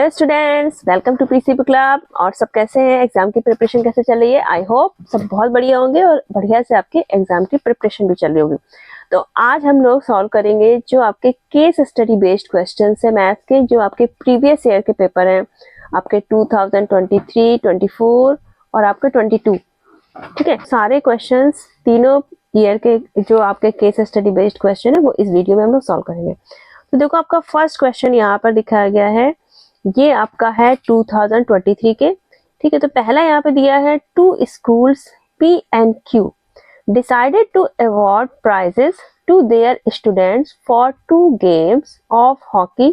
Hello students, welcome to PCP club. और सब कैसे हैं? एग्जाम की प्रिपरेशन कैसे चल रही है? आई होप सब बहुत बढ़िया होंगे और बढ़िया से आपके एग्जाम की प्रिपरेशन भी चल रही होगी। तो आज हम लोग सॉल्व करेंगे जो आपके केस स्टडी बेस्ड क्वेश्चन है मैथ के, जो आपके प्रीवियस ईयर के पेपर हैं, आपके 2023, 24 और आपके 22। ठीक है, सारे क्वेश्चंस तीनों ईयर के जो आपके केस स्टडी बेस्ड क्वेश्चन है वो इस वीडियो में हम लोग सॉल्व करेंगे। तो देखो, आपका फर्स्ट क्वेश्चन यहाँ पर दिखाया गया है, ये आपका है 2023 के। ठीक है, तो पहला यहाँ पे दिया है, two schools P and Q decided to award prizes to their students for 2 games of hockey,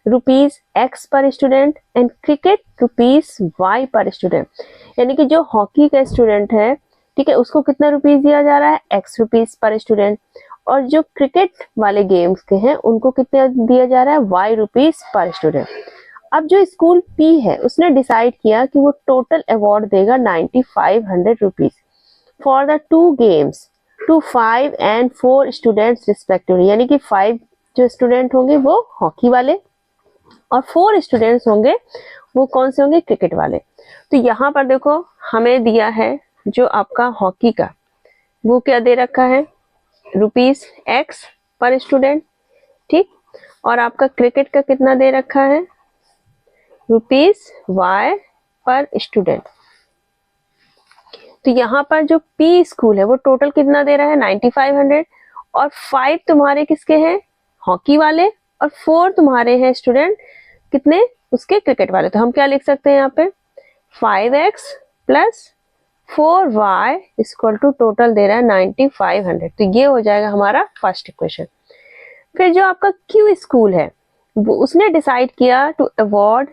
₹X per student and cricket ₹Y per student। यानी कि जो हॉकी का स्टूडेंट है, ठीक है, उसको कितना रुपीस दिया जा रहा है? ₹X पर स्टूडेंट। और जो क्रिकेट वाले गेम्स के हैं उनको कितना दिया जा रहा है? ₹Y पर स्टूडेंट। अब जो स्कूल P है उसने डिसाइड किया कि वो टोटल अवार्ड देगा 9500 rupees for the 2 games to 5 and 4 students respectively. यानी कि 5 जो स्टूडेंट होंगे वो हॉकी वाले और 4 स्टूडेंट्स होंगे वो कौन से होंगे? क्रिकेट वाले। तो यहाँ पर देखो, हमें दिया है जो आपका हॉकी का वो क्या दे रखा है? ₹X पर स्टूडेंट। ठीक, और आपका क्रिकेट का कितना दे रखा है? ₹Y पर स्टूडेंट। तो यहाँ पर जो P स्कूल है वो टोटल कितना दे रहा है? 9500। और 5 तुम्हारे किसके हैं? हॉकी वाले। और 4 तुम्हारे हैं स्टूडेंट कितने? उसके क्रिकेट वाले। तो हम क्या लिख सकते हैं यहाँ पे? 5X plus 4Y equal to total दे रहा है 9500। तो ये हो जाएगा हमारा फर्स्ट इक्वेशन। फिर जो आपका Q स्कूल है वो उसने डिसाइड किया to award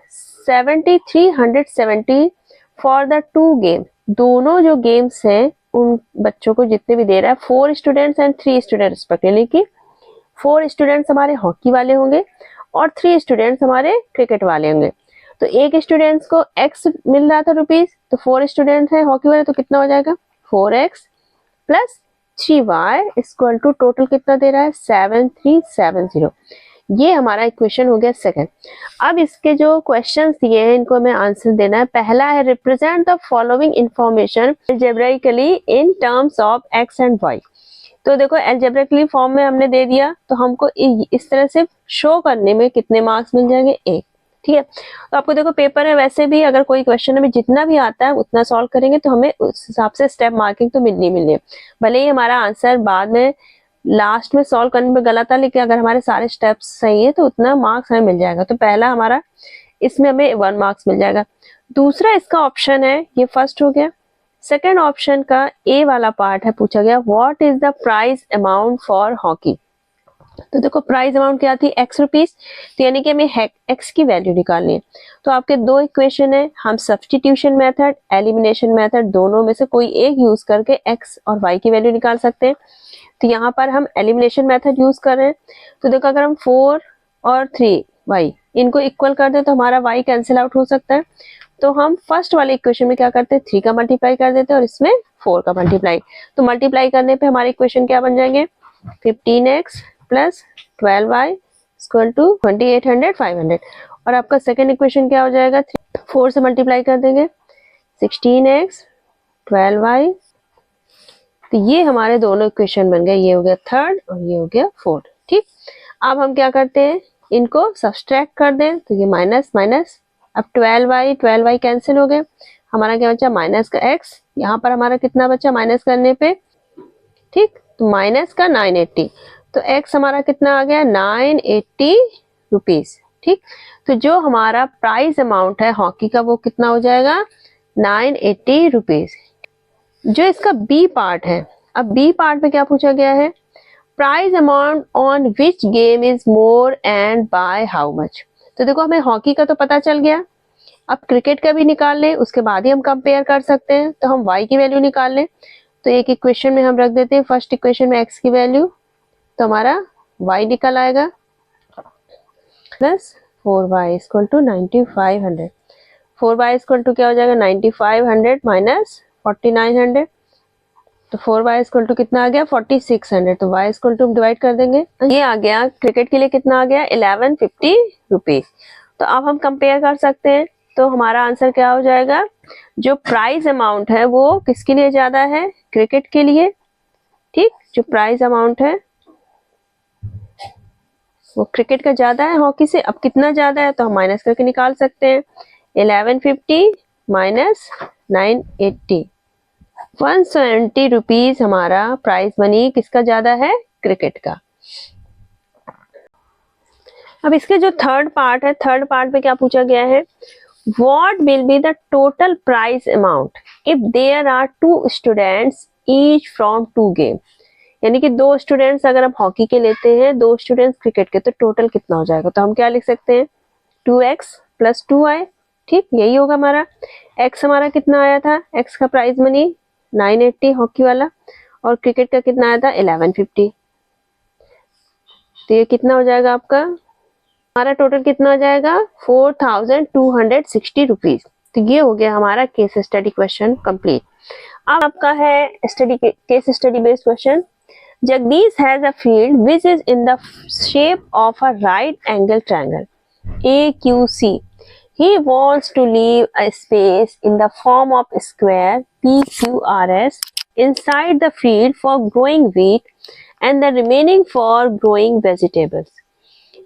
7370 for the 2 game. दोनों जो गेम्स हैं उन बच्चों को जितने भी दे रहा है, 4 स्टूडेंट्स एंड 3 स्टूडेंट रिस्पेक्टिवली, कि 4 स्टूडेंट्स हमारे हॉकी वाले होंगे और 3 स्टूडेंट्स हमारे क्रिकेट वाले होंगे। तो एक स्टूडेंट्स को X मिल रहा था रुपीस, तो 4 स्टूडेंट है हॉकी वाले, तो कितना हो जाएगा? 4X plus 3Y equal to total कितना दे रहा है? 7370। ये हमारा इक्वेशन हो गया सेकंड। अब इसके जो क्वेश्चंस दिए हैं इनको हमें आंसर देना है। पहला है, represent the following information algebraically in terms of X and Y। तो देखो, अलजेब्रिकली फॉर्म में हमने दे दिया, तो हमको इस तरह से शो करने में कितने मार्क्स मिल जाएंगे? 1। ठीक है, तो आपको देखो पेपर है, वैसे भी अगर कोई क्वेश्चन हमें जितना भी आता है उतना सॉल्व करेंगे तो हमें उस हिसाब से स्टेप मार्किंग तो मिलनी है। भले ही हमारा आंसर बाद में लास्ट में सॉल्व करने में गलत था, लेकिन अगर हमारे सारे स्टेप्स सही है तो उतना मार्क्स हमें मिल जाएगा। तो पहला हमारा इसमें हमें 1 मार्क्स मिल जाएगा। दूसरा इसका ऑप्शन है, ये फर्स्ट हो गया। सेकेंड ऑप्शन का ए वाला पार्ट है, पूछा गया what is the price amount for hockey. तो देखो, प्राइस अमाउंट क्या थी? X rupees. तो यानी कि हमें X की वैल्यू निकालनी है। तो आपके 2 इक्वेशन है, हम सब्स्टिट्यूशन मेथड, एलिमिनेशन मेथड, दोनों में से कोई एक यूज करके X और Y की वैल्यू निकाल सकते हैं। तो यहाँ पर हम एलिमिनेशन मेथड यूज कर रहे हैं। तो देखो, अगर हम 4 और 3Y इनको इक्वल कर दे तो हमारा Y कैंसिल आउट हो सकता है। तो हम फर्स्ट वाले इक्वेशन में क्या करते हैं? 3 का मल्टीप्लाई कर देते हैं और इसमें 4 का मल्टीप्लाई। तो मल्टीप्लाई करने पे हमारे इक्वेशन क्या बन जाएंगे? 15X plus 12Y equal to 2800 500। और आपका सेकेंड इक्वेशन क्या हो जाएगा? 4 से मल्टीप्लाई कर देंगे, 16X 12Y। तो ये हमारे दोनों इक्वेशन बन गए। ये हो गया थर्ड और ये हो गया फोर्थ। ठीक, अब हम क्या करते हैं? इनको सब्सट्रैक्ट कर दें, तो ये माइनस माइनस, अब 12y कैंसिल हो गए। हमारा क्या बचा? माइनस का x। यहाँ पर हमारा कितना बचा माइनस करने पे? ठीक, तो माइनस का 980। तो x हमारा कितना आ गया? 980 रुपीज। ठीक, तो जो हमारा प्राइस अमाउंट है हॉकी का वो कितना हो जाएगा? 980 रुपीज। जो इसका बी पार्ट है, अब बी पार्ट में क्या पूछा गया है? Price amount on which game is more and by how much. तो देखो, हमें हॉकी का तो पता चल गया, अब क्रिकेट का भी निकाल लें, उसके बाद ही हम कंपेयर कर सकते हैं। तो हम y की वैल्यू निकाल लें। तो एक इक्वेशन में हम रख देते हैं, फर्स्ट इक्वेशन में x की वैल्यू, तो हमारा y निकल आएगा plus 4y equal to 9500। 4y equal to क्या हो जाएगा? 9500 माइनस 4900। तो 4y इक्वल टू कितना आ गया? 4600। तो y इक्वल टू हम डिवाइड कर देंगे। ये आ गया क्रिकेट के लिए कितना आ गया? 1150 रुपीज। तो अब हम कंपेयर कर सकते हैं। तो हमारा आंसर क्या हो जाएगा, जो प्राइस अमाउंट है वो किसके लिए ज्यादा है, क्रिकेट के लिए। ठीक, जो प्राइस अमाउंट है वो क्रिकेट का ज्यादा है हॉकी से। अब कितना ज्यादा है तो हम माइनस करके निकाल सकते हैं। 1150 माइनस 980, 170 रुपीज हमारा प्राइस मनी किसका ज्यादा है, क्रिकेट का। अब इसके जो थर्ड पार्ट है, थर्ड पार्ट में क्या पूछा गया है, what will be the total price amount if there are 2 students each from 2 game. यानी कि 2 स्टूडेंट्स अगर हम हॉकी के लेते हैं, 2 स्टूडेंट्स क्रिकेट के, तो टोटल कितना हो जाएगा। तो हम क्या लिख सकते हैं, 2x प्लस 2y। ठीक, यही होगा हमारा। x हमारा कितना आया था, x का प्राइस मनी 980 हॉकी वाला, और क्रिकेट का कितना आया था 1150। तो ये कितना हो जाएगा आपका, हमारा टोटल कितना हो जाएगा 4260 रुपीज। तो ये हो गया हमारा केस स्टडी क्वेश्चन कंप्लीट। अब आपका है case study based question. Jagdish has a field which is in the shape of a right angle triangle AQC. He wants to leave a space in the form of square PQRS inside the field for growing wheat and the remaining for growing vegetables.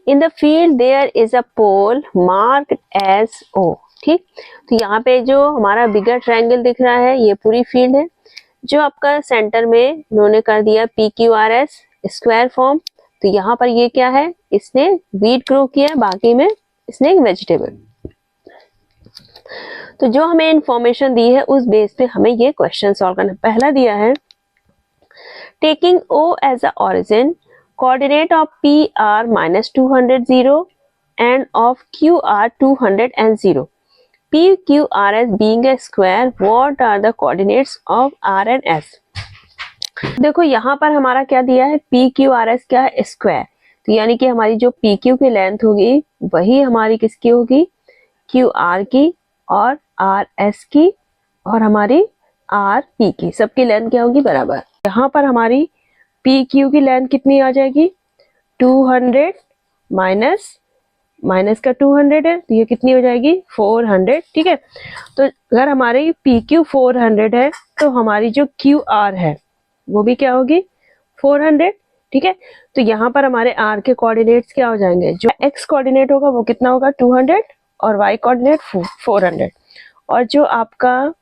In the field there is a pole marked as O. ठीक, तो यहाँ पे जो हमारा बिगर triangle दिख रहा है ये पूरी फील्ड है। जो आपका सेंटर में इन्होंने कर दिया PQRS स्क्वायर फॉर्म, तो यहाँ पर ये क्या है, इसने वीट ग्रो किया, बाकी में इसने एक वेजिटेबल। तो जो हमें इंफॉर्मेशन दी है उस बेस पे हमें ये क्वेश्चन सॉल्व करना। पहला दिया है, taking O as a origin, coordinate of PR -200 0 and of QR 200 and 0. PQRS being a square, what are the coordinates of R and S? देखो यहाँ पर हमारा क्या दिया है, PQRS क्या है, स्क्वायर। तो यानी कि हमारी जो PQ की लेंथ होगी वही हमारी किसकी होगी, QR की, और RS की, और हमारी RP की, सबकी लेंथ क्या होगी, बराबर। यहाँ पर हमारी PQ की लेंथ कितनी आ जाएगी, 200 माइनस का 200 है, तो ये कितनी हो जाएगी 400। ठीक है, तो अगर हमारी PQ 400 है तो हमारी जो QR है वो भी क्या होगी 400। ठीक है, तो यहाँ पर हमारे R के कोऑर्डिनेट्स क्या हो जाएंगे, जो X कोऑर्डिनेट होगा वो कितना होगा 200 और Y कोऑर्डिनेट 400, और जो आपका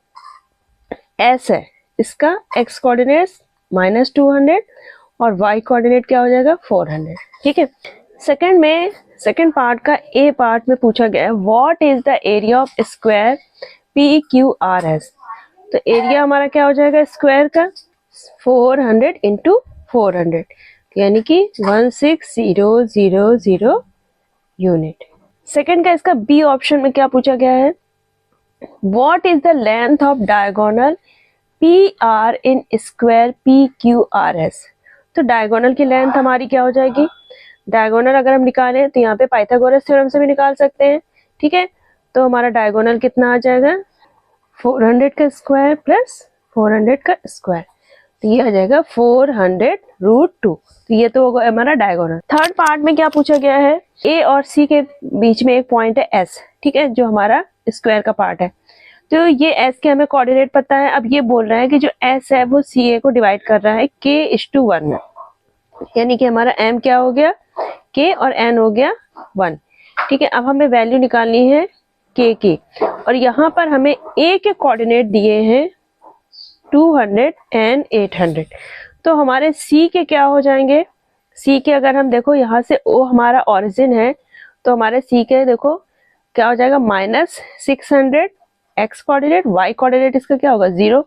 S है इसका X कोऑर्डिनेट्स -200 और Y कोऑर्डिनेट क्या हो जाएगा 400। ठीक है, सेकंड पार्ट का ए पार्ट में पूछा गया है, what is the area of square PQRS। तो एरिया हमारा क्या हो जाएगा स्क्वायर का 400 इंटू 400, यानी कि 16000 यूनिट। सेकंड का इसका बी ऑप्शन में क्या पूछा गया है, what is the length of diagonal PR in square PQRS। तो डायगोनल की लेंथ हमारी क्या हो जाएगी, डायगोनल अगर हम निकालें तो यहाँ पे पाइथागोरस थ्योरम से भी निकाल सकते हैं। ठीक है, तो हमारा डायगोनल कितना आ जाएगा 400 का स्क्वायर प्लस 400 का स्क्वायर, तो ये आ जाएगा 400√2। तो ये तो होगा हमारा डायगोनल। थर्ड पार्ट में क्या पूछा गया है, A और C के बीच में एक पॉइंट है S। ठीक है, जो हमारा स्क्वायर का पार्ट है, तो ये S के हमें कोऑर्डिनेट पता है। अब ये बोल रहा है कि जो S है वो CA को डिवाइड कर रहा है K:1 में, यानी कि हमारा M क्या हो गया K और N हो गया 1। ठीक है, अब हमें वैल्यू निकालनी है K की, और यहाँ पर हमें A के कोऑर्डिनेट दिए हैं 200 and 800। तो हमारे C के क्या हो जाएंगे, C के अगर हम देखो यहाँ से O हमारा ओरिजिन है, तो हमारे C के देखो क्या हो जाएगा -600 X कोऑर्डिनेट, Y कोऑर्डिनेट इसका क्या होगा 0।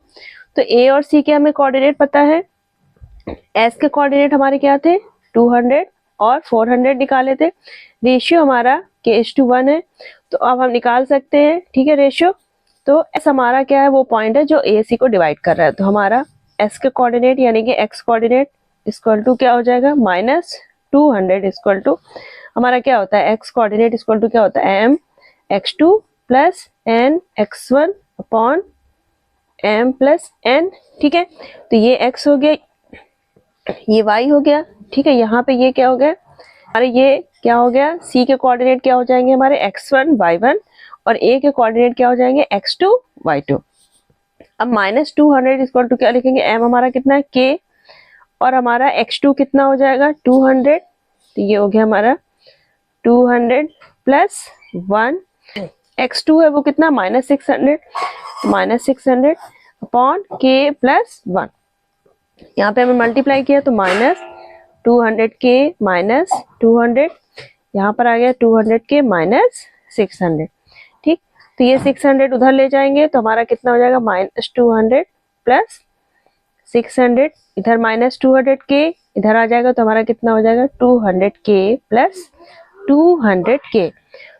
तो A और C के हमें कोऑर्डिनेट पता है, S के कोऑर्डिनेट हमारे क्या थे 200 और 400 निकाले थे। रेशियो हमारा K:1 है, तो अब हम निकाल सकते हैं। ठीक है, रेशियो, तो S हमारा क्या है, वो पॉइंट है जो AC को डिवाइड कर रहा है। तो हमारा S के कोऑर्डिनेट यानी कि X कोऑर्डिनेट इक्वल टू क्या हो जाएगा -200 इक्वल टू हमारा क्या होता है X कोऑर्डिनेट इक्वल टू क्या होता है mx2 plus nx1 upon m plus n। ठीक है, तो ये x हो गया, ये y हो गया। ठीक है, यहाँ पे ये क्या हो गया हमारे ये क्या हो गया, सी के कोऑर्डिनेट क्या हो जाएंगे हमारे x1 y1 और ए के कोऑर्डिनेट क्या हो जाएंगे x2 y2। अब -200 इक्वल टू क्या लिखेंगे, m हमारा कितना है k और हमारा x2 कितना हो जाएगा 200, तो ये हो गया हमारा 200 प्लस 1, x2 है वो कितना -600, -600 अपॉन k प्लस 1, यहाँ पे हमें मल्टीप्लाई किया तो -200k -200, यहाँ पर आ गया 200k -600। ठीक, तो ये 600 उधर ले जाएंगे तो हमारा कितना हो जाएगा -200 प्लस 600, इधर -200k इधर आ जाएगा तो हमारा कितना हो जाएगा 200k प्लस 200k,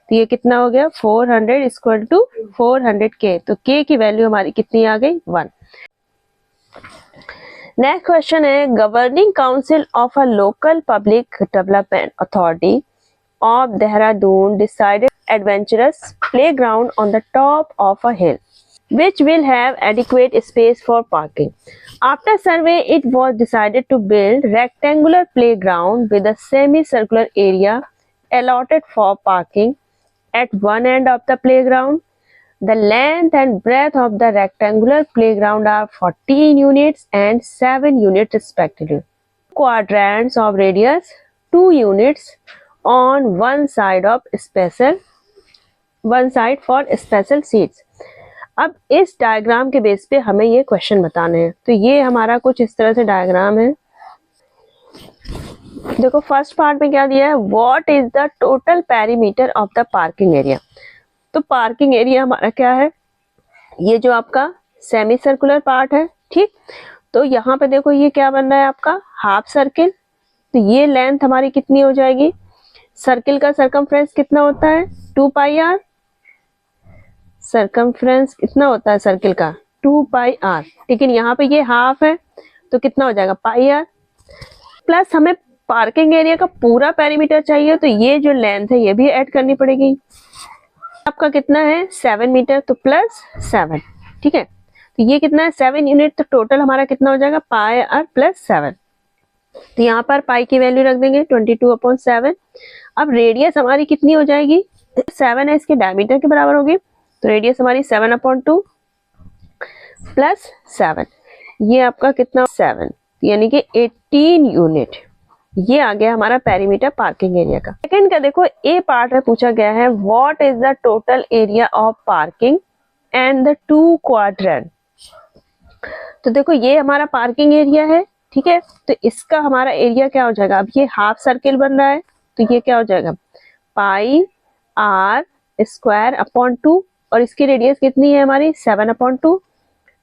तो ये कितना हो गया 400 इक्वल टू 400k, तो k की वैल्यू हमारी कितनी आ गई 1। नेक्स्ट क्वेश्चन है, governing council of a local public development authority of Dehradun decided adventurous playground on the top of a hill which will have adequate space for parking. After survey, it was decided to build rectangular playground with a semi-circular area allotted for parking at one end of the playground. The length and breadth of the rectangular playground are 14 units and 7 units respectively. Quadrants of radius 2 units on one side for special seats. अब इस diagram के base पे हमें ये question बताने हैं, तो ये हमारा कुछ इस तरह से डायग्राम है। देखो फर्स्ट पार्ट में क्या दिया है, what is the total perimeter of the parking area. तो पार्किंग एरिया हमारा क्या है, ये जो आपका सेमी सर्कुलर पार्ट है। ठीक, तो यहाँ पे देखो ये क्या बन रहा है आपका हाफ सर्किल, तो ये लेंथ हमारी कितनी हो जाएगी, सर्किल का सरकमफ्रेंस कितना होता है 2 पाई आर, सरकमफ्रेंस कितना होता है सर्किल का 2 पाई आर, लेकिन यहाँ पे ये हाफ है तो कितना हो जाएगा पाई आर, प्लस हमें पार्किंग एरिया का पूरा पेरीमीटर चाहिए तो ये जो लेंथ है ये भी ऐड करनी पड़ेगी। आपका कितना है 7 मीटर, तो प्लस 7। ठीक है, तो ये कितना है 7 यूनिट, तो टोटल हमारा कितना हो जाएगा पाई आर प्लस 7, तो यहाँ पर पाई की वैल्यू रख देंगे 22/7। अब रेडियस हमारी कितनी हो जाएगी 7 है, इसके डायमीटर के बराबर होगी, तो रेडियस हमारी 7/2 प्लस 7, ये आपका कितना 7, यानी कि 18 यूनिट, ये आ गया हमारा पेरीमीटर पार्किंग एरिया का। सेकंड का देखो ए पार्ट में पूछा गया है, what is the total area of parking and the 2 quadrant. तो देखो ये हमारा पार्किंग एरिया है, ठीक है, तो इसका हमारा एरिया क्या हो जाएगा, अब ये हाफ सर्किल बन रहा है तो ये क्या हो जाएगा पाई आर स्क्वायर अपॉन 2 और इसकी रेडियस कितनी है हमारी 7/2,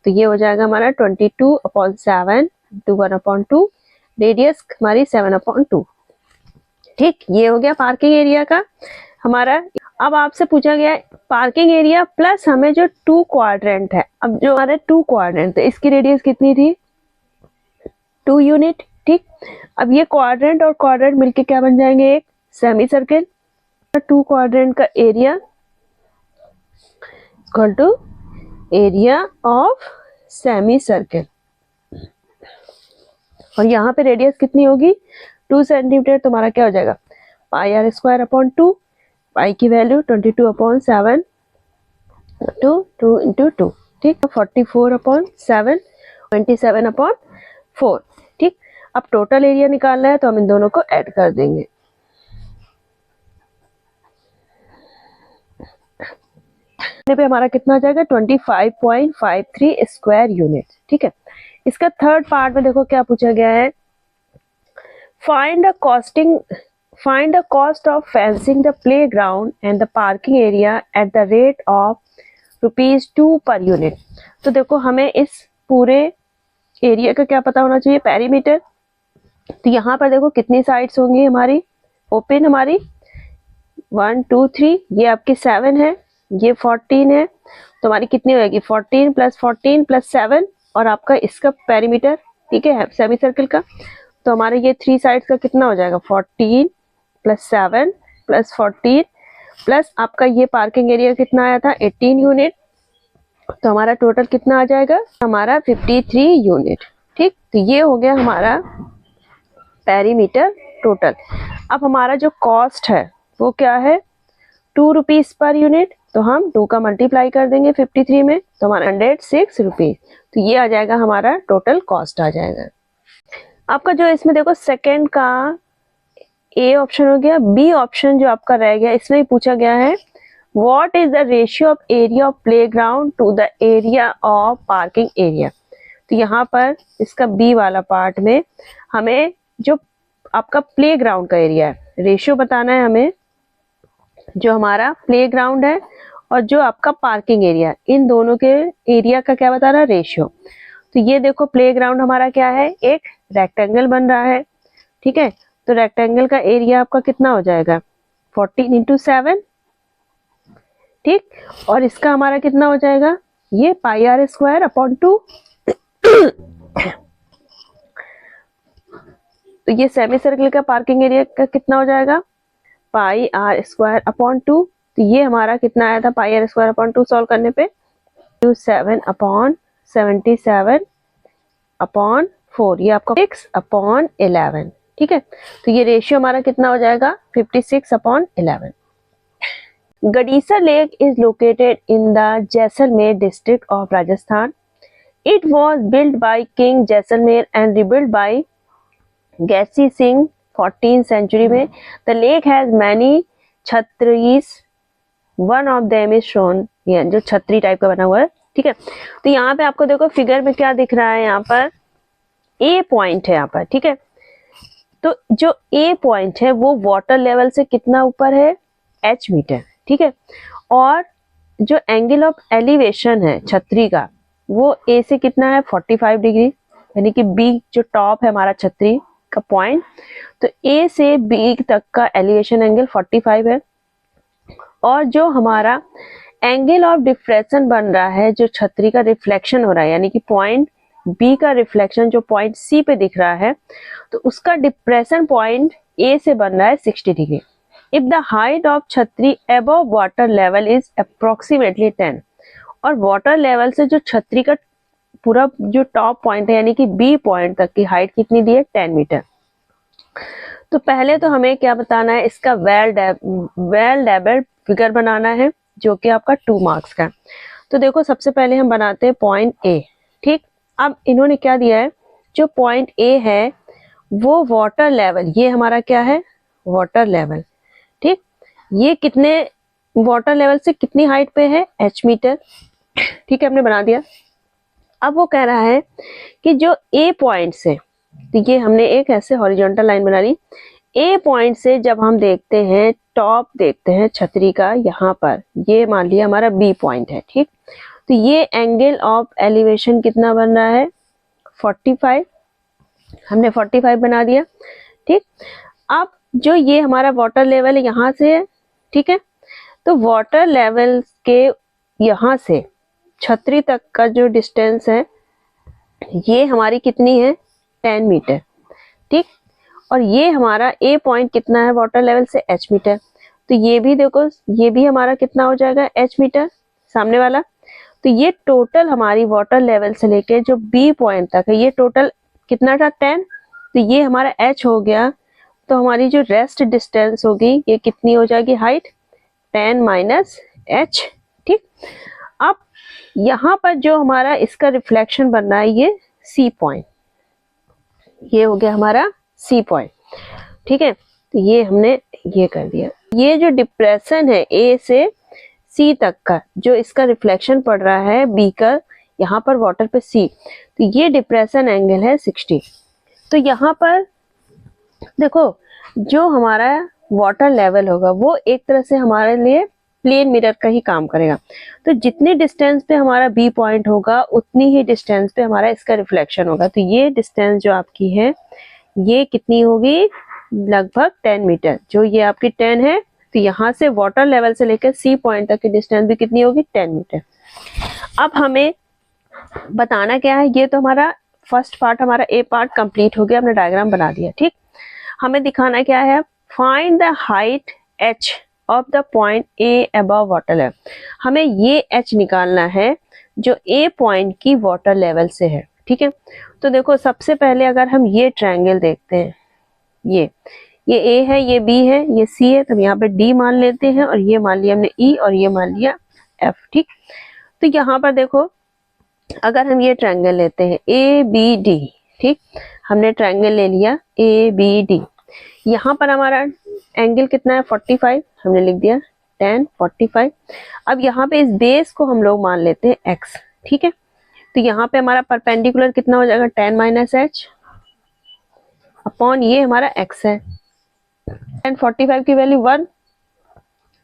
तो ये हो जाएगा हमारा 22/7 × 1/2, रेडियस हमारी 7/2। ठीक, ये हो गया पार्किंग एरिया का हमारा। अब आपसे पूछा गया है पार्किंग एरिया प्लस हमें जो 2 क्वाड्रेंट है, अब जो हमारे 2 क्वाड्रेंट है इसकी रेडियस कितनी थी 2 यूनिट। ठीक, अब ये क्वाड्रेंट और क्वाड्रेंट मिलके क्या बन जाएंगे एक सेमी सर्किल। 2 क्वाड्रेंट का area equal to area of semicircle, और यहाँ पे रेडियस कितनी होगी 2 सेंटीमीटर, तुम्हारा क्या हो जाएगा पाई आर स्क्वायर अपॉन 2, पाई की वैल्यू 22/7 2 × 2, ठीक, 44/7 27/4। ठीक, अब टोटल एरिया निकालना है तो हम इन दोनों को ऐड कर देंगे। पे हमारा कितना आ जाएगा 25.53 स्क्वायर यूनिट। ठीक है, इसका थर्ड पार्ट में देखो क्या पूछा गया है, find the cost of fencing the playground and the parking area at the rate of ₹2 per unit. तो देखो हमें इस पूरे एरिया का क्या पता होना चाहिए पेरीमीटर, तो यहाँ पर देखो कितनी साइड्स होंगी हमारी ओपन, हमारी 1 2 3, ये आपकी 7 है, ये 14 है, तो हमारी कितनी होगी 14 + 14 + 7 और आपका इसका पेरीमीटर, ठीक है सेमी सर्किल का, तो हमारे ये 3 साइड्स का कितना हो जाएगा 14 + 7 + 14 प्लस आपका ये पार्किंग एरिया कितना आया था 18 यूनिट, तो हमारा टोटल कितना आ जाएगा हमारा 53 यूनिट। ठीक, तो ये हो गया हमारा पेरीमीटर टोटल। अब हमारा जो कॉस्ट है वो क्या है, 2 रुपीज पर यूनिट, तो हम 2 का मल्टीप्लाई कर देंगे 53 में, तो हमारा 106 रुपीज, तो ये आ जाएगा हमारा टोटल कॉस्ट आ जाएगा। आपका जो इसमें देखो सेकंड का ए ऑप्शन हो गया, बी ऑप्शन जो आपका रह गया इसमें ही पूछा गया है what is the ratio of area of playground to the area of parking area. तो यहाँ पर इसका बी वाला पार्ट में हमें जो आपका प्लेग्राउंड का एरिया है रेशियो बताना है हमें, जो हमारा प्लेग्राउंड है और जो आपका पार्किंग एरिया, इन दोनों के एरिया का क्या बता रहा है, रेशियो। तो ये देखो प्लेग्राउंड हमारा क्या है, एक रेक्टेंगल बन रहा है, ठीक है, तो रेक्टेंगल का एरिया आपका कितना हो जाएगा 14 इंटू 7, ठीक, और इसका हमारा कितना हो जाएगा ये पाई आर स्क्वायर अपॉन 2। तो ये सेमी सर्कल का पार्किंग एरिया का कितना हो जाएगा पाई आर स्क्वायर अपॉन 2। तो ये हमारा कितना आया था पाई आर स्क्वायर अपॉन 2 सॉल्व करने पे 7 अपॉन 77 अपॉन 4, ये आपका 6 अपॉन 11, ठीक है। तो ये रेशियो हमारा कितना हो जाएगा 56 upon 11। Gadisar lake is located in the Jaisalmer district of Rajasthan. It was build by king Jaisalmer and rebuild by Gadsi Singh 14th century में। The lake has many chhatris, one of them is shown, ये जो छतरी टाइप का बना हुआ है, ठीक है। तो यहाँ पे आपको देखो फिगर में क्या दिख रहा है, यहाँ पर ए पॉइंट है यहाँ पर, ठीक है। तो जो ए पॉइंट है वो वाटर लेवल से कितना ऊपर है h मीटर, ठीक है, और जो एंगल ऑफ एलिवेशन है छतरी का वो ए से कितना है 45 डिग्री, यानी कि बी जो टॉप है हमारा छतरी का पॉइंट, तो ए से बी तक का एलिवेशन एंगल 45 है। और जो हमारा एंगल ऑफ डिफ्रेक्शन बन रहा है, जो छतरी का रिफ्लेक्शन हो रहा है, यानी कि पॉइंट बी का रिफ्लेक्शन जो पॉइंट सी पे दिख रहा है, तो उसका डिप्रेशन पॉइंट ए से बन रहा है 60 डिग्री। If the height of chhatri above water level is approximately 10, और वाटर लेवल से जो छतरी का पूरा जो टॉप पॉइंट है यानी कि बी पॉइंट तक की हाइट कितनी दी है 10 मीटर। तो पहले तो हमें क्या बताना है, इसका वेल डेवलप्ड फिगर बनाना है जो कि आपका 2 मार्क्स का है। तो देखो सबसे पहले हम बनाते हैं पॉइंट ए, ठीक। अब इन्होंने क्या दिया है, जो पॉइंट ए है वो वाटर लेवल, ये हमारा क्या है वाटर लेवल, ठीक, ये कितने वाटर लेवल से कितनी हाइट पे है h मीटर, ठीक है, हमने बना दिया। अब वो कह रहा है कि जो ए पॉइंट से, तो ये हमने एक ऐसे हॉरिजॉन्टल लाइन बना ली, ए पॉइंट से जब हम देखते हैं टॉप देखते हैं छतरी का, यहाँ पर ये मान लिया हमारा बी पॉइंट है, ठीक। तो ये एंगल ऑफ एलिवेशन कितना बन रहा है 45, हमने 45 बना दिया, ठीक। अब जो ये हमारा वाटर लेवल है यहाँ से है, ठीक है, तो वाटर लेवल के यहाँ से छतरी तक का जो डिस्टेंस है ये हमारी कितनी है 10 मीटर, ठीक। और ये हमारा ए पॉइंट कितना है वाटर लेवल से h मीटर, तो ये भी देखो ये भी हमारा कितना हो जाएगा h मीटर सामने वाला। तो ये टोटल हमारी वाटर लेवल से लेके जो बी पॉइंट तक है ये टोटल कितना था 10, तो ये हमारा h हो गया। तो हमारी जो रेस्ट डिस्टेंस होगी ये कितनी हो जाएगी हाइट 10 माइनस h, ठीक। अब यहाँ पर जो हमारा इसका रिफ्लेक्शन बन रहा है ये सी पॉइंट, ये हो गया हमारा सी पॉइंट, ठीक है। तो ये हमने ये कर दिया। ये जो डिप्रेशन है ए से सी तक का जो इसका रिफ्लेक्शन पड़ रहा है बी का यहाँ पर वाटर पे सी, तो ये डिप्रेशन एंगल है 60। तो यहाँ पर देखो जो हमारा वाटर लेवल होगा वो एक तरह से हमारे लिए प्लेन मिरर का ही काम करेगा। तो जितनी डिस्टेंस पे हमारा बी पॉइंट होगा उतनी ही डिस्टेंस पे हमारा इसका रिफ्लेक्शन होगा। तो ये डिस्टेंस जो आपकी है ये कितनी होगी लगभग 10 मीटर, जो ये आपकी 10 है, तो यहाँ से वाटर लेवल से लेकर सी पॉइंट तक की डिस्टेंस भी कितनी होगी 10 मीटर। अब हमें बताना क्या है, ये तो हमारा फर्स्ट पार्ट हमारा ए पार्ट कंप्लीट हो गया, हमने डायग्राम बना दिया, ठीक। हमें दिखाना क्या है, find the height h of the point A above water level. हमें ये h निकालना है जो ए पॉइंट की वाटर लेवल से है, ठीक है। तो देखो सबसे पहले अगर हम ये ट्रायंगल देखते हैं, ये ए है, ये बी है, ये सी है, तो हम यहाँ पे डी मान लेते हैं, और ये मान लिया हमने ई, और ये मान लिया एफ। ठीक, तो यहाँ पर देखो अगर हम ये ट्रायंगल लेते हैं ए बी डी, ठीक, हमने ट्रायंगल ले लिया ए बी डी, यहाँ पर हमारा एंगल कितना है 45, हमने लिख दिया tan 45। अब यहाँ पे इस बेस को हम लोग मान लेते हैं x, ठीक है, तो यहाँ पे हमारा परपेंडिकुलर कितना हो जाएगा tan माइनस एच अपॉन ये हमारा x है, tan 45 की value 1,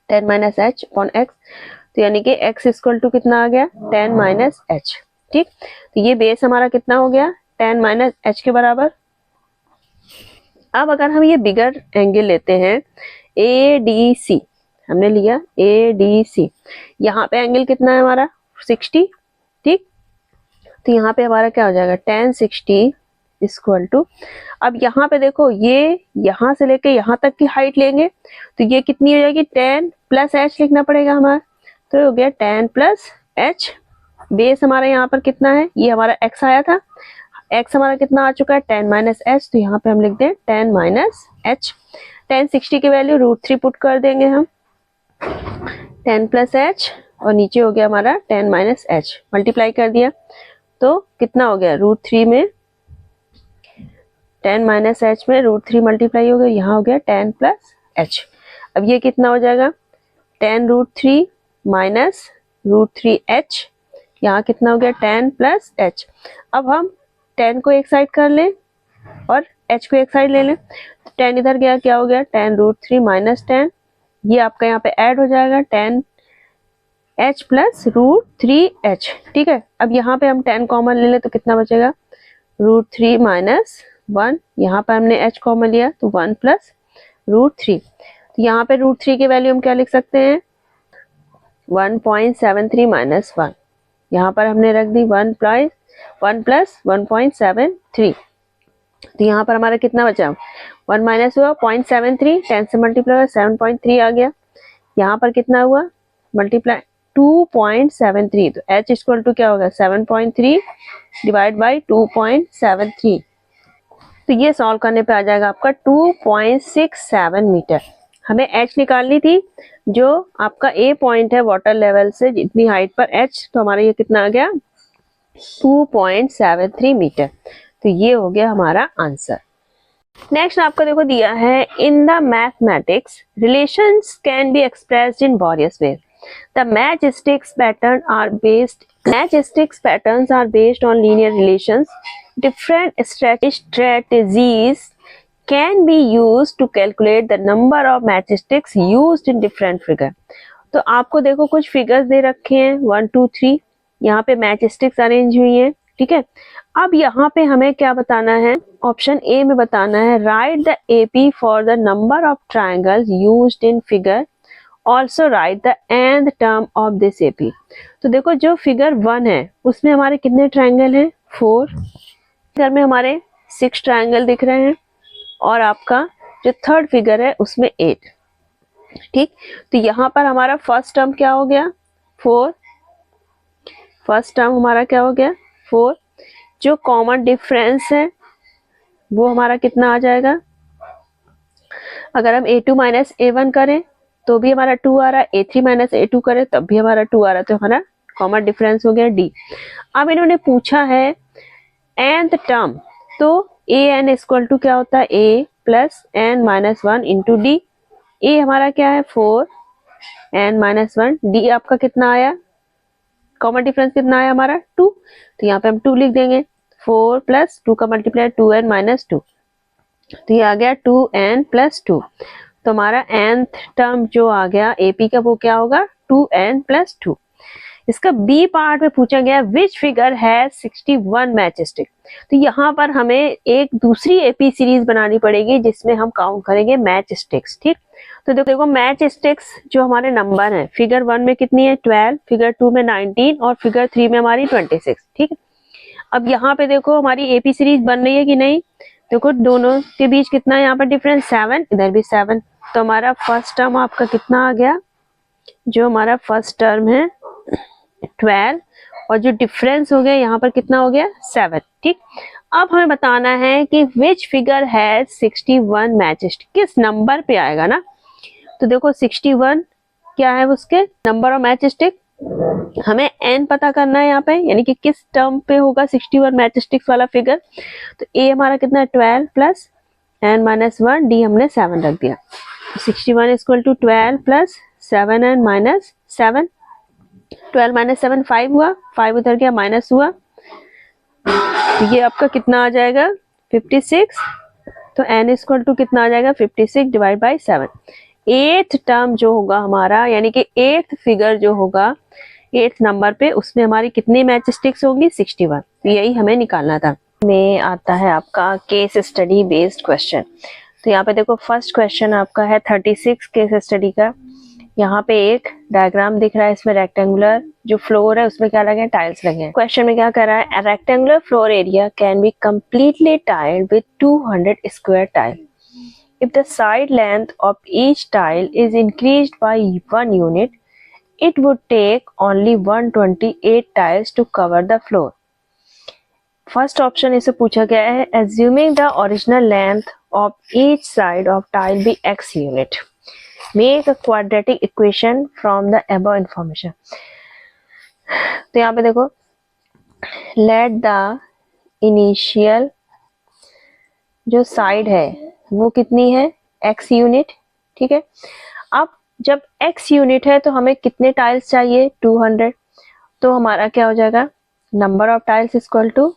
tan minus H upon x, तो यानी कि x इक्वल टू कितना आ गया tan माइनस एच। ठीक, तो ये बेस हमारा कितना हो गया tan माइनस एच के बराबर। अब अगर हम ये बिगर एंगल लेते हैं ए डी सी, हमने लिया ए डी सी, यहाँ पे एंगल कितना है हमारा 60। ठीक, तो यहाँ पे हमारा क्या हो जाएगा tan 60 इक्वल टू, अब यहाँ पे देखो ये यहाँ से लेके यहाँ तक की हाइट लेंगे तो ये कितनी हो जाएगी tan प्लस एच लिखना पड़ेगा हमारा, तो हो गया tan प्लस एच। बेस हमारा यहाँ पर कितना है, ये हमारा x आया था, x हमारा कितना आ चुका है tan माइनस एच, तो यहाँ पे हम लिख दें tan माइनस एच। tan 60 की वैल्यू √3 पुट कर देंगे हम, tan प्लस एच और नीचे हो गया हमारा tan माइनस एच, मल्टीप्लाई कर दिया तो कितना हो गया √3 में tan माइनस एच में √3 मल्टीप्लाई हो गया, यहाँ हो गया tan प्लस एच। अब ये कितना हो जाएगा tan √3 माइनस √3 एच, यहाँ कितना हो गया tan प्लस एच। अब हम tan को एक साइड कर लें और h को एक साइड ले लें, तो tan इधर गया, क्या हो गया tan √3 माइनस tan, ये आपका यहाँ पे ऐड हो जाएगा tan h प्लस √3h। ठीक है, अब यहाँ पे हम tan कॉमन ले लें तो कितना बचेगा √3 माइनस 1, यहाँ पर हमने h कॉमन लिया तो 1 प्लस √3, तो यहाँ पे √3 की वैल्यू हम क्या लिख सकते हैं 1.73 माइनस 1, यहाँ पर हमने रख दी 1 प्लस 1.73, तो यहाँ पर हमारा कितना बचा 1 माइनस हुआ 0.73, 10 से मल्टीप्लाई हुआ 7.3 आ गया, यहाँ पर कितना हुआ मल्टीप्लाई 2.73, तो h इक्वल टू क्या होगा 7.3 डिवाइड बाई 2.73, तो ये सॉल्व करने पे आ जाएगा आपका 2.67 मीटर। हमें h निकालनी थी जो आपका A पॉइंट है वाटर लेवल से जितनी हाइट पर h, तो हमारा ये कितना आ गया 2.73 मीटर, तो ये हो गया हमारा आंसर। नेक्स्ट आपको देखो दिया है in the mathematics relations can be expressed in various ways, the matchsticks patterns are based on linear relations, different strategies can be used to calculate the number of matchsticks used in different figure। तो आपको देखो कुछ figures दे रखे हैं 1 2 3, यहाँ पे matchsticks arrange हुई है। ठीक है, अब यहाँ पे हमें क्या बताना है, ऑप्शन ए में बताना है right the AP for the number of triangles used in figure, also right the nth term of this AP. तो देखो जो फिगर 1 है उसमें हमारे कितने ट्रायंगल हैं 4, फिगर में हमारे 6 ट्रायंगल दिख रहे हैं, और आपका जो थर्ड फिगर है उसमें 8। ठीक, तो यहाँ पर हमारा फर्स्ट टर्म क्या हो गया 4, फर्स्ट टर्म हमारा क्या हो गया 4, जो कॉमन डिफरेंस है वो हमारा कितना आ जाएगा, अगर हम a2 माइनस a1 करें तो भी हमारा 2 आ रहा है, a3 माइनस a2 करें तब भी हमारा 2 आ रहा है, तो हमारा कॉमन डिफरेंस हो गया d। अब इन्होंने पूछा है nth टर्म, तो an इक्वल टू क्या होता है a plus n minus 1 into D, a हमारा क्या है 4 n माइनस 1, d आपका कितना आया, कॉमन डिफरेंस कितना आया हमारा 2, तो यहाँ पे हम 2 लिख देंगे, 4 प्लस 2 का मल्टीप्लाई 2n माइनस 2, तो ये आ गया 2n प्लस 2, तो हमारा nth टर्म जो आ गया AP का वो क्या होगा 2n प्लस 2। इसका बी पार्ट में पूछा गया विच फिगर है 61 मैचस्टिक, तो यहाँ पर हमें एक दूसरी AP सीरीज बनानी पड़ेगी जिसमें हम काउंट करेंगे मैच स्टिक्स। ठीक, तो देखो मैच स्टिक्स जो हमारे नंबर हैं, फिगर 1 में कितनी है 12, फिगर 2 में 19 और फिगर 3 में हमारी 26। ठीक है, अब यहाँ पे देखो हमारी AP सीरीज बन रही है कि नहीं, देखो दोनों के बीच कितना है यहाँ पर डिफरेंस 7, इधर भी 7, तो हमारा फर्स्ट टर्म आपका कितना आ गया, जो हमारा फर्स्ट टर्म है 12 और जो डिफरेंस हो गया यहाँ पर कितना हो गया 7। ठीक, अब हमें बताना है कि विच फिगर हैज 61 मैचेस, किस नंबर पे आएगा ना। तो देखो 61 क्या है उसके नंबर ऑफ मैच स्टिक, हमें n पता करना है यहाँ पे, यानी कि किस टर्म पे होगा 61 मैच स्टिक्स वाला फिगर। तो a हमारा कितना है 12 प्लस n माइनस 1, d हमने 7 रख दिया। 61 equal to 12 plus 7n minus 7, 12 minus 7 5 हुआ, 5 उधर गया माइनस हुआ, तो ये आपका कितना आ जाएगा 56। तो n इक्वल टू कितना आ जाएगा 56 डिवाइड बाई 7। एथ टर्म जो होगा हमारा, यानी कि एथ फिगर जो होगा एथ नंबर पे, उसमें हमारी कितनी मैच स्टिक्स होंगी 61। तो यही हमें निकालना था। में आता है आपका केस स्टडी बेस्ड क्वेश्चन। तो यहाँ पे देखो फर्स्ट क्वेश्चन आपका है 36 केस स्टडी का। यहाँ पे एक डायग्राम दिख रहा है, इसमें रेक्टेंगुलर जो फ्लोर है उसमें क्या लगे हैं, टाइल्स लगे हैं। क्वेश्चन में क्या कर रहा है, rectangular floor area can be completely tiled with 200 square tile. If the side length of each tile is increased by 1 unit, it would take only 128 tiles to cover the floor. First option इसे पूछा गया है, assuming the original length of each side of tile be x unit. Make a quadratic equation from the above information. तो यहाँ पे देखो, let the initial जो side है वो कितनी है x यूनिट, ठीक है। अब जब x यूनिट है तो हमें कितने टाइल्स चाहिए 200। तो हमारा क्या हो जाएगा, number of tiles equal to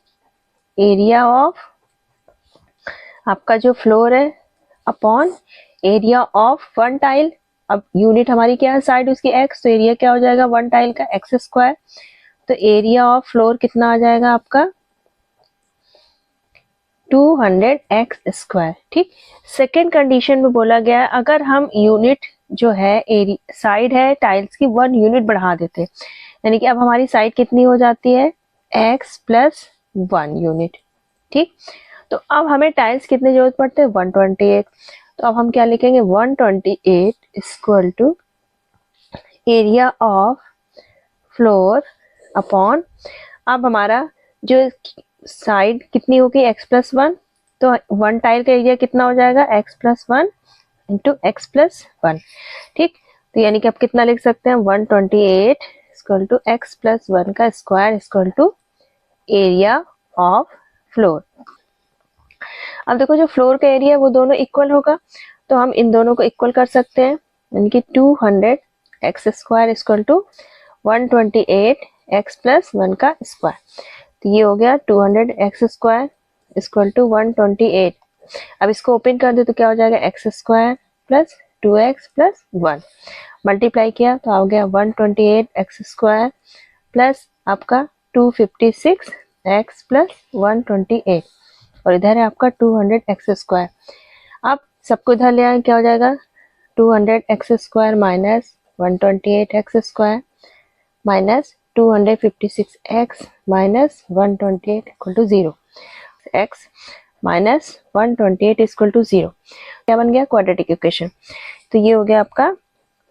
area of आपका जो फ्लोर है upon area of one tile. अब यूनिट हमारी क्या है साइड उसकी x, तो एरिया क्या हो जाएगा वन टाइल का x स्क्वायर। तो एरिया ऑफ फ्लोर कितना आ जाएगा आपका 200x स्क्वायर, ठीक। सेकेंड कंडीशन में बोला गया है अगर हम यूनिट जो है साइड है टाइल्स की 1 यूनिट बढ़ा देते, यानी कि अब हमारी साइड कितनी हो जाती है x प्लस 1 यूनिट, ठीक। तो अब हमें टाइल्स कितने जरूरत पड़ते हैं 128। तो अब हम क्या लिखेंगे 128 equal to area of floor upon, अब हमारा जो साइड कितनी होगी x प्लस 1, तो वन टाइल का एरिया कितना हो जाएगा x plus 1 into x plus 1, ठीक। तो यानी कि आप कितना लिख सकते हैं 128 इक्वल टू x प्लस 1 का square equal to area of floor. अब देखो जो फ्लोर का एरिया है वो दोनों इक्वल होगा, तो हम इन दोनों को इक्वल कर सकते हैं, यानी कि 200x square equal to 128x plus 1 का स्क्वायर। तो ये हो गया 200x स्क्वायर इक्वल टू 128। अब इसको ओपन कर दे तो क्या हो जाएगा x square plus 2x plus 1, multiply किया तो आ गया 128x स्क्वायर प्लस आपका 256x प्लस 128, और इधर है आपका 200x स्क्वायर। अब सबको इधर ले आए क्या हो जाएगा 200x square minus 128x square minus 256x minus 128 equal to 0, x minus 128 equal to 0, क्या बन गया क्वाड्रेटिक इक्वेशन। तो ये हो गया आपका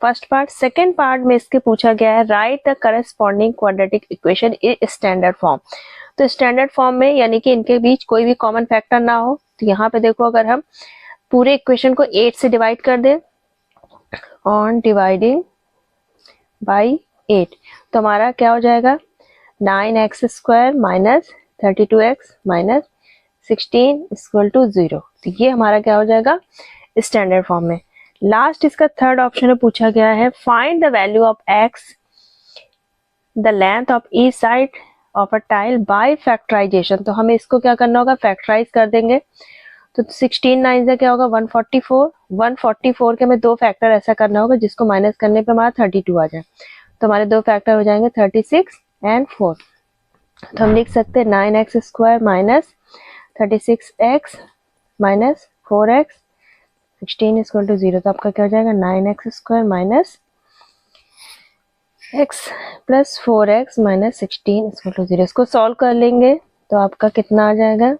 फर्स्ट पार्ट। सेकेंड पार्ट में इसके पूछा गया है right the corresponding quadratic equation in standard form. तो स्टैंडर्ड फॉर्म में यानी कि इनके बीच कोई भी कॉमन फैक्टर ना हो, तो यहाँ पे देखो अगर हम पूरे इक्वेशन को 8 से डिवाइड कर दे ऑन डिवाइडिंग बाई 8, तो हमारा क्या हो जाएगा 9x square minus 32x minus 16 equal to 0। तो ये हमारा क्या हो जाएगा स्टैंडर्ड फॉर्म में। लास्ट इसका थर्ड ऑप्शन में पूछा गया है find the value of x the length of each side of a tile by factorisation. तो हमें इसको क्या करना होगा फैक्टराइज कर देंगे, तो 16 9 से क्या होगा 144 के हमें दो फैक्टर ऐसा करना होगा जिसको माइनस करने पे हमारा 32 आ जाए। तो हमारे दो फैक्टर हो जाएंगे 36 एंड 4। तो हम लिख सकते हैं 9x square minus 36x minus 4x 16 equal to 0। तो आपका क्या हो जाएगा 9x square minus x plus 4x minus 16 equal to 0। इसको सॉल्व कर लेंगे तो आपका कितना आ जाएगा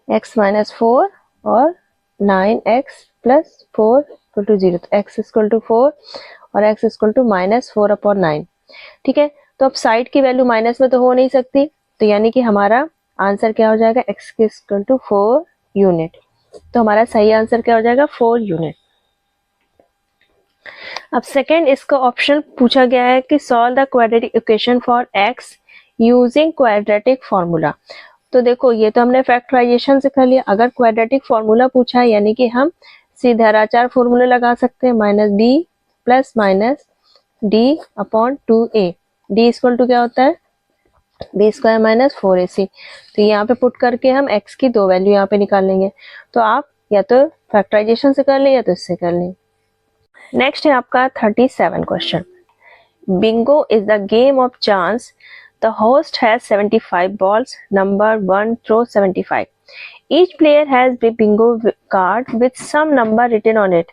x माइनस 4 और 9x प्लस 4 इक्वल टू 0। तो x इक्वल टू 4 और x equal to minus 4 upon 9। ठीक है, तो अब साइड की वैल्यू माइनस में तो हो नहीं सकती, तो यानी कि हमारा आंसर क्या हो जाएगा, x इक्वल टू 4 यूनिट। तो हमारा सही आंसर क्या हो जाएगा, 4 यूनिट। अब सेकेंड इसका ऑप्शन पूछा गया है कि solve the quadratic equation for x using quadratic formula. तो देखो ये तो हमने फैक्टराइजेशन से कर लिया, अगर क्वाड्रेटिक फॉर्मूला पूछा है यानी कि हम सीधा आचार फॉर्मूले लगा सकते हैं, minus b plus minus d upon 2a। D equal to क्या होता है, बी स्क्वायर माइनस 4ac। तो यहाँ पे पुट करके हम x की दो वैल्यू यहाँ पे निकाल लेंगे। तो आप या तो फैक्टराइजेशन से कर लें या तो इससे कर लें। नेक्स्ट है आपका 37 question. Bingo is the game of chance. The host has 75 balls, number 1 through 75. Each player has a bingo card with some number written on it.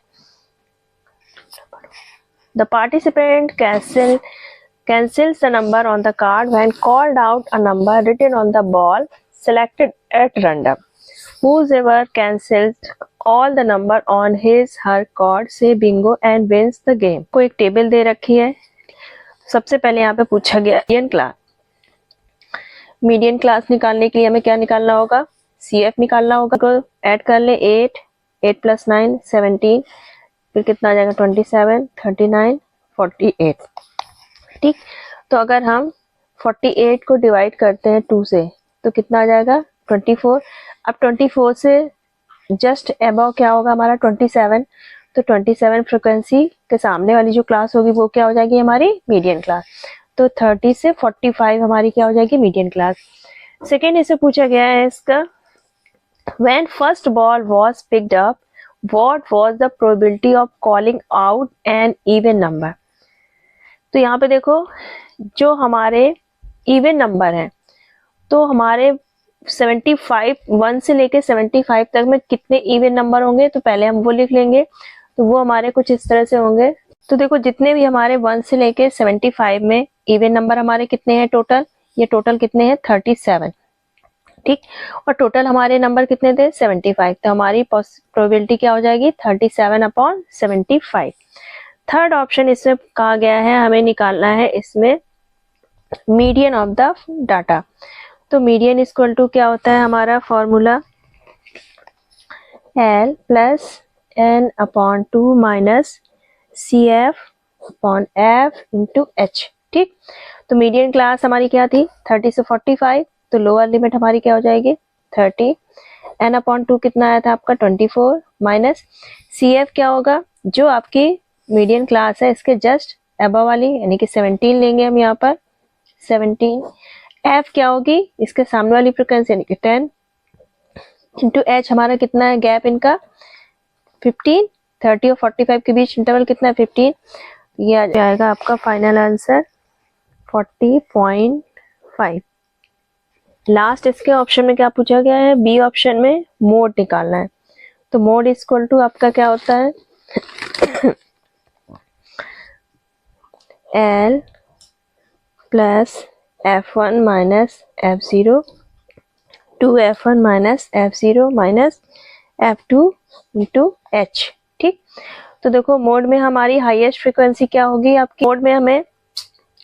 The participant cancels the number on the card when called out a number written on the ball selected at random. Whoever cancels all the number on his her card say bingo and wins the game. को एक table दे रखी है। सबसे पहले यहाँ पे पूछा गया मीडियन क्लास निकालने के लिए हमें क्या निकालना होगा, CF निकालना होगा। तो ऐड कर ले 8 प्लस 9 17, फिर कितना आ जाएगा 27 39 48। ठीक, तो अगर हम 48 को डिवाइड करते हैं 2 से तो कितना आ जाएगा 24। अब 24 से जस्ट अबव क्या होगा हमारा 27, तो 27 फ्रिक्वेंसी के सामने वाली जो क्लास होगी वो क्या हो जाएगी हमारी मीडियन क्लास। तो 30 से 45 हमारी क्या हो जाएगी मीडियन क्लास। सेकेंड इसे पूछा गया है इसका, when first ball was picked up, what was the probability of calling out an even number? तो यहाँ पे देखो जो हमारे इवन नंबर हैं, तो हमारे 75 1 से लेके 75 तक में कितने इवन नंबर होंगे, तो पहले हम वो लिख लेंगे। तो वो हमारे कुछ इस तरह से होंगे। तो देखो जितने भी हमारे 1 से लेके 75 में इवन नंबर हमारे कितने हैं टोटल, ये टोटल कितने हैं 37। ठीक, और टोटल हमारे नंबर कितने थे 75, तो हमारी प्रोबेबिलिटी क्या हो जाएगी 37/75। थर्ड ऑप्शन इसमें कहा गया है हमें निकालना है इसमें मीडियन ऑफ द डाटा। तो मीडियन इक्वल टू क्या होता है हमारा formula, L plus n/2 minus CF upon F into H। ठीक, तो मीडियन क्लास हमारी क्या थी 30 से 45, तो लोअर लिमिट हमारी क्या हो जाएगी 30। n/2 कितना आया था आपका 24 माइनस CF क्या होगा, जो आपकी मीडियन क्लास है इसके जस्ट अबव वाली यानी कि 17 लेंगे हम यहाँ पर 17। F क्या होगी, इसके सामने वाली फ्रिक्वेंसी यानी कि 10 इंटू H हमारा कितना है गैप इनका 15, 30 और 45 के बीच इंटरवल कितना है 15। ये आ जाएगा आपका फाइनल आंसर 40.5। लास्ट इसके ऑप्शन में क्या पूछा गया है, बी ऑप्शन में मोड निकालना है। तो मोड इक्वल टू आपका क्या होता है L plus F1 minus F0 2F1 minus F0 minus F2 into H। ठीक, तो देखो मोड में हमारी हाईएस्ट फ्रीक्वेंसी क्या होगी आपकी, मोड में हमें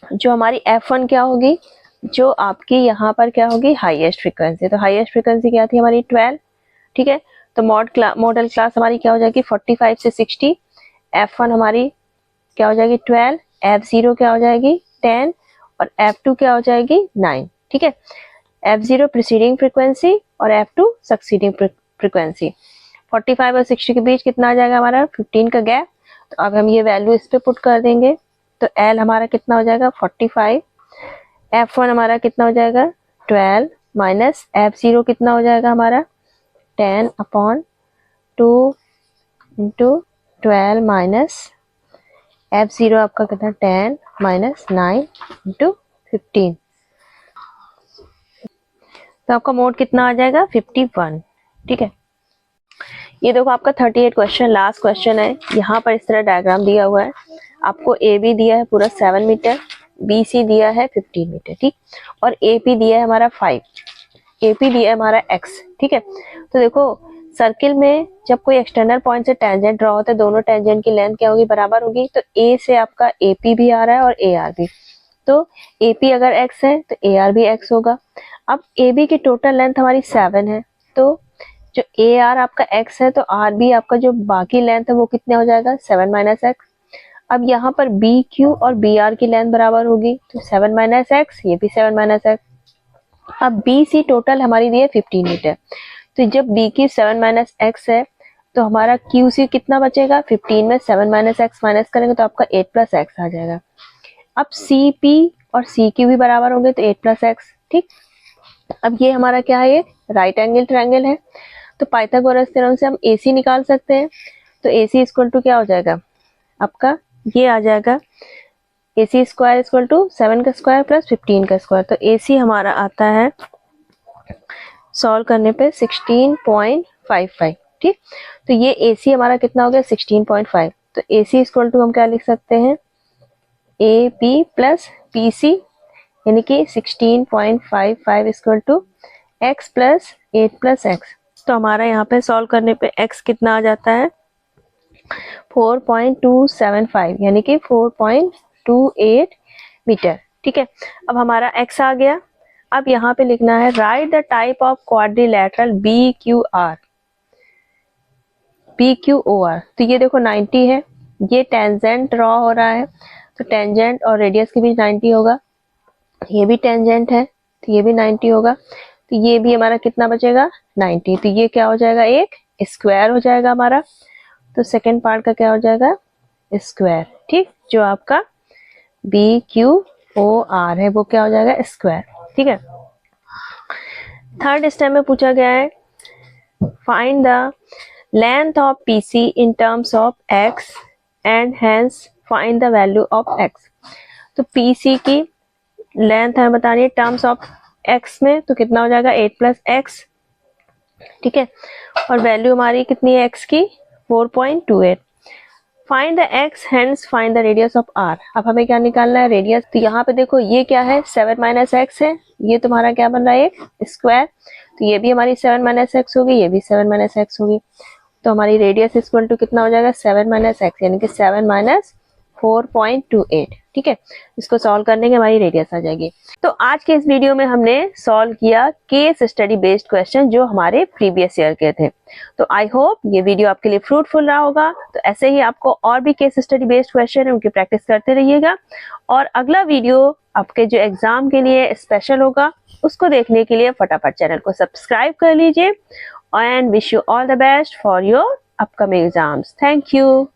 जो हमारी F1 क्या होगी, जो आपकी यहाँ पर क्या होगी हाईएस्ट फ्रीक्वेंसी। तो हाईएस्ट फ्रीक्वेंसी क्या थी हमारी 12। ठीक है, तो मॉडल क्लास हमारी क्या हो जाएगी 45 से 60। F1 हमारी क्या हो जाएगी 12, F0 क्या हो जाएगी 10 और F2 क्या हो जाएगी 9। ठीक है, F0 प्रीसीडिंग फ्रीक्वेंसी और F2 सक्सीडिंग फ्रीक्वेंसी। 45 और 60 के बीच कितना आ जाएगा हमारा 15 का गैप। तो अब हम ये वैल्यू इस पे पुट कर देंगे। तो L हमारा कितना हो जाएगा 45, F1 हमारा कितना हो जाएगा 12 माइनस F0 कितना हो जाएगा हमारा 10/2 इंटू 12 माइनस F0 आपका कितना 10 माइनस 9 इंटू 15। तो आपका मोड कितना आ जाएगा 51। ठीक है, ये देखो आपका 38 क्वेश्चन लास्ट क्वेश्चन है। यहाँ पर इस तरह डायग्राम दिया हुआ है, आपको AB दिया है पूरा 7 मीटर, BC दिया है 15 मीटर। ठीक, और AP दिया है हमारा 5, AP दिया है हमारा X। ठीक है, तो देखो सर्किल में जब कोई एक्सटर्नल पॉइंट से टेंजेंट ड्रॉ होता है, दोनों टेंजेंट की लेंथ क्या होगी बराबर होगी। तो A से आपका AP भी आ रहा है और AR भी, तो AP अगर x है तो AR भी x होगा। अब AB की टोटल लेंथ हमारी 7 है, तो जो AR आपका x है तो RB आपका जो बाकी लेंथ है वो कितने हो जाएगा 7 माइनस एक्स। अब यहाँ पर BQ और BR की लेंथ बराबर होगी, तो 7 माइनस एक्स, ये भी 7 माइनस एक्स। अब BC टोटल हमारी दी है 15 मीटर, तो जब BQ 7 माइनस एक्स है तो हमारा QC कितना बचेगा, 15 में 7 माइनस एक्स माइनस करेंगे तो आपका 8 प्लस एक्स आ जाएगा। अब CP और CQ भी बराबर होंगे तो 8 प्लस एक्स, ठीक। अब ये हमारा क्या है, ये राइट एंगल ट्रायंगल है, तो पाइथागोरस थ्योरम से हम AC निकाल सकते हैं। तो AC इक्वल टू क्या हो जाएगा आपका, ये आ जाएगा AC स्क्वायर इक्वल टू 7 का स्क्वायर प्लस 15 का स्क्वायर। तो AC हमारा आता है सॉल्व करने पे 16.55, ठीक। तो ये AC हमारा कितना हो गया 16.5। तो AC इक्वल टू हम क्या लिख सकते हैं, AP प्लस PC, यानी कि 16.55 equal to x plus 8 plus x. तो हमारा यहाँ पे सॉल्व करने पे x कितना आ जाता है 4.275, यानी कि 4.28 मीटर, ठीक है। अब हमारा x आ गया। अब यहाँ पे लिखना है right the type of quadrilateral BQR BQOR। तो ये देखो 90 है, ये टेंजेंट ड्रॉ हो रहा है, तो टेंजेंट और रेडियस के बीच 90 होगा। ये भी टेंजेंट है तो ये भी 90 होगा, तो ये भी हमारा कितना बचेगा 90। तो ये क्या हो जाएगा, एक स्क्वायर हो जाएगा हमारा। तो सेकेंड पार्ट का क्या हो जाएगा स्क्वायर, ठीक। जो आपका BQOR है वो क्या हो जाएगा स्क्वायर, ठीक है। थर्ड स्टेप में पूछा गया है find the length of PC in terms of x and hence find the value of x। तो PC की लेंथ हमें बतानी है टर्म्स ऑफ x में, तो कितना हो जाएगा 8 प्लस एक्स, ठीक है। और वैल्यू हमारी कितनी है x की 4.28। Find the x hence find the radius of r। अब हमें क्या निकालना है रेडियस। तो यहाँ पे देखो ये क्या है 7 माइनस एक्स है, ये तुम्हारा क्या बन रहा है एक स्क्वायर, तो ये भी हमारी 7 माइनस एक्स होगी, ये भी 7 माइनस एक्स होगी। तो हमारी रेडियस इक्वल टू कितना हो जाएगा 7 माइनस एक्स, यानी कि 7 माइनस 4.28, ठीक है। इसको सॉल्व करने के हमारी रेडियस आ जाएगी। तो आज के इस वीडियो में हमने सॉल्व किया केस स्टडी बेस्ड क्वेश्चन जो हमारे प्रीवियस ईयर के थे। तो आई होप ये वीडियो आपके लिए फ्रूटफुल रहा होगा। तो ऐसे ही आपको और भी केस स्टडी बेस्ड क्वेश्चन है उनकी प्रैक्टिस करते रहिएगा, और अगला वीडियो आपके जो एग्जाम के लिए स्पेशल होगा उसको देखने के लिए फटाफट चैनल को सब्सक्राइब कर लीजिए, and wish you all the best for your upcoming exams. Thank you.